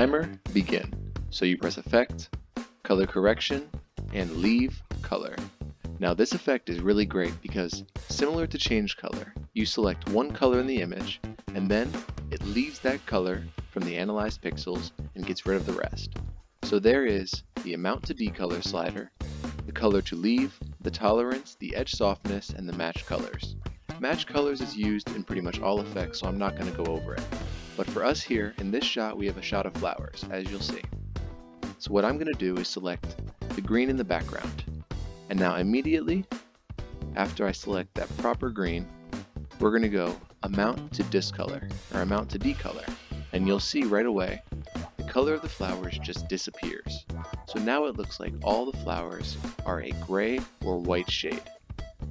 timer, begin. So you press Effect, Color Correction, and Leave Color. Now this effect is really great because, similar to change color, you select one color in the image, and then it leaves that color from the analyzed pixels and gets rid of the rest. So there is the amount to decolor slider, the color to leave, the tolerance, the edge softness, and the match colors. Match colors is used in pretty much all effects, so I'm not going to go over it. But for us here, in this shot, we have a shot of flowers, as you'll see. So what I'm going to do is select the green in the background. And now immediately, after I select that proper green, we're going to go amount to discolor, or amount to decolor. And you'll see right away, the color of the flowers just disappears. So now it looks like all the flowers are a gray or white shade.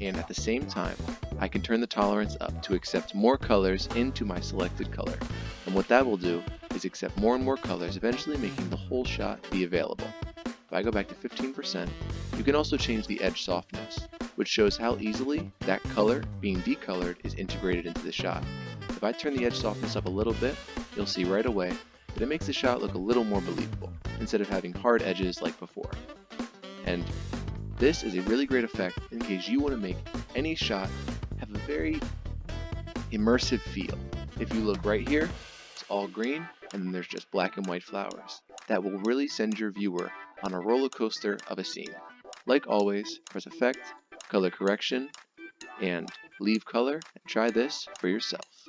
And at the same time, I can turn the tolerance up to accept more colors into my selected color. And what that will do is accept more and more colors, eventually making the whole shot be available. If I go back to 15%, you can also change the edge softness, which shows how easily that color being decolored is integrated into the shot. If I turn the edge softness up a little bit, you'll see right away that it makes the shot look a little more believable, instead of having hard edges like before. And this is a really great effect in case you want to make any shot have a very immersive feel. If you look right here, it's all green, and then there's just black and white flowers. That will really send your viewer on a roller coaster of a scene. Like always, press Effect, Color Correction, and Leave Color, and try this for yourself.